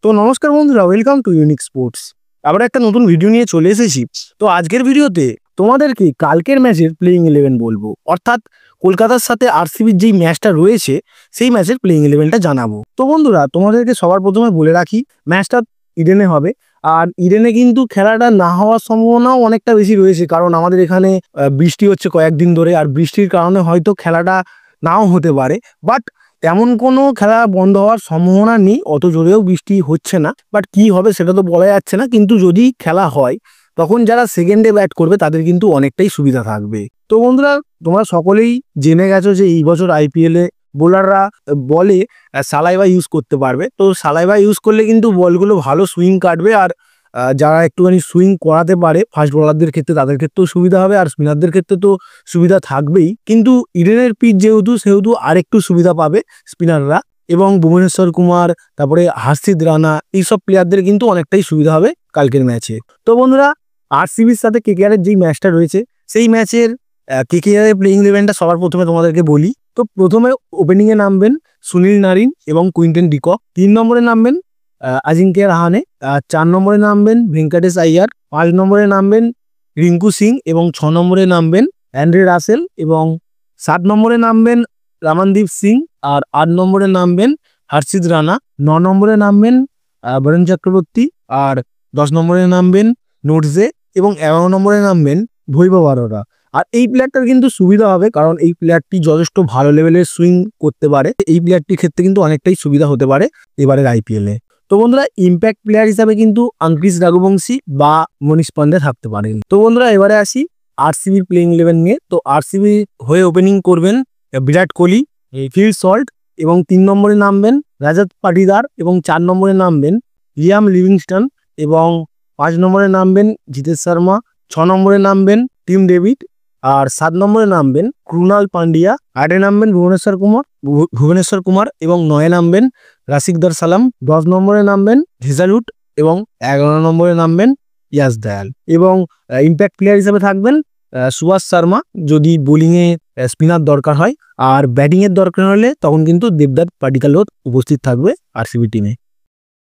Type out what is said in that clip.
তো নমস্কার বন্ধুরা, ওয়েলকাম টু ইউনিক স্পোর্টস। আবার একটা নতুন ভিডিও নিয়ে চলে এসেছি। তো আজকের ভিডিওতে তোমাদেরকে কালকের ম্যাচের প্লেইং 11 বলবো, অর্থাৎ কলকাতার সাথে আরসিবির যেই ম্যাচটা রয়েছে সেই ম্যাচের প্লেইং 11টা জানাবো। তো বন্ধুরা, তোমাদেরকে সবার প্রথমে বলে রাখি, ম্যাচটা ইডেনে হবে। আর ইডেনে কিন্তু খেলাটা না হওয়ার সম্ভাবনাও অনেকটা বেশি রয়েছে, কারণ আমাদের এখানে বৃষ্টি হচ্ছে কয়েকদিন ধরে, আর বৃষ্টির কারণে হয়তো খেলাটা নাও হতে পারে। বাট তেমন কোনো খেলা বন্ধ হওয়ার সম্ভাবনা নেই, অত জোরেও বৃষ্টি হচ্ছে না। বাট কি হবে সেটা তো বলা যাচ্ছে না, কিন্তু যদি খেলা হয় তখন যারা সেকেন্ডে ব্যাট করবে তাদের কিন্তু অনেকটাই সুবিধা থাকবে। তো বন্ধুরা, তোমরা সকলেই জেনে গেছো যে এই বছর আইপিএলে বোলাররা বলে সালাইভা ইউজ করতে পারবে। তো সালাইভা ইউজ করলে কিন্তু বলগুলো ভালো সুইং কাটবে, আর যারা একটুখানি সুইং করাতে পারে ফাস্ট বোলারদের ক্ষেত্রে তাদের ক্ষেত্রেও সুবিধা হবে, আর স্পিনারদের ক্ষেত্রে তো সুবিধা থাকবেই। কিন্তু ইডেনের পিচ সেহেতু আরেকটু সুবিধা পাবে স্পিনাররা, এবং ভুবনেশ্বর কুমার, তারপরে হার্ষিদ রানা, এইসব প্লেয়ারদের কিন্তু অনেকটাই সুবিধা হবে কালকের ম্যাচে। তো বন্ধুরা, আরসিবির সাথে কেকেআরের যেই ম্যাচটা রয়েছে সেই ম্যাচের কেকেআরের প্লেইং 11টা সবার প্রথমে তোমাদেরকে বলি। তো প্রথমে ওপেনিংয়ে নামবেন সুনীল নারিন এবং কুইন্টন ডিকক। 3 নম্বরে নামবেন আজিঙ্ক্য রাহানে। 4 নম্বরে নামবেন ভেঙ্কটেশ আইয়ার। 5 নম্বরে নামবেন রিঙ্কু সিং এবং 6 নম্বরে নামবেন অ্যান্ড্রে রাসেল, এবং 7 নম্বরে নামবেন রামানদীপ সিং, আর 8 নম্বরে নামবেন হর্ষিত রানা। 9 নম্বরে নামবেন বরুণ চক্রবর্তী, আর 10 নম্বরে নামবেন নোটজে, এবং 11 নম্বরে নামবেন বৈভব অরোরা। আর এই প্লেয়ারটার কিন্তু সুবিধা হবে, কারণ এই প্লেয়ারটি যথেষ্ট ভালো লেভেলের সুইং করতে পারে। এই প্লেয়ারটির ক্ষেত্রে কিন্তু অনেকটাই সুবিধা হতে পারে এবারের আইপিএলে। তো বন্ধুরা, ইম্প্যাক্ট প্লেয়ার হিসাবে কিন্তু অঙ্কিশ রঘুবংশী বা মনীষ পান্ডে থাকতে পারেন। তো বন্ধুরা, এবারে আসি আরসিবির প্লেইং 11 নিয়ে। তো আরসিবি হয়ে ওপেনিং করবেন বিরাট কোহলি, ফিল সল্ট, এবং 3 নম্বরে নামবেন রাজত পাটিদার, এবং 4 নম্বরে নামবেন লিয়াম লিভিংস্টন, এবং 5 নম্বরে নামবেন জিতেশ শর্মা। 6 নম্বরে নামবেন টিম ডেভিড, আর 7 নম্বরে নামবেন ক্রুনাল পান্ডিয়া। 8-এ নামবেন ভুবনেশ্বর কুমার, এবং 9-এ নামবেন রাশিকদার সালাম। 10 নম্বরে নামবেন হেজালউড, এবং 11 নম্বরে নামবেন ইয়াস দয়াল। এবং ইম্প্যাক্ট প্লেয়ার হিসেবে থাকবেন সুভাষ শর্মা, যদি বোলিংয়ে স্পিনার দরকার হয়, আর ব্যাটিংয়ের দরকার হলে তখন কিন্তু দেবদত্ত পাডিক্কালও উপস্থিত থাকবে আরসিবি টিমে।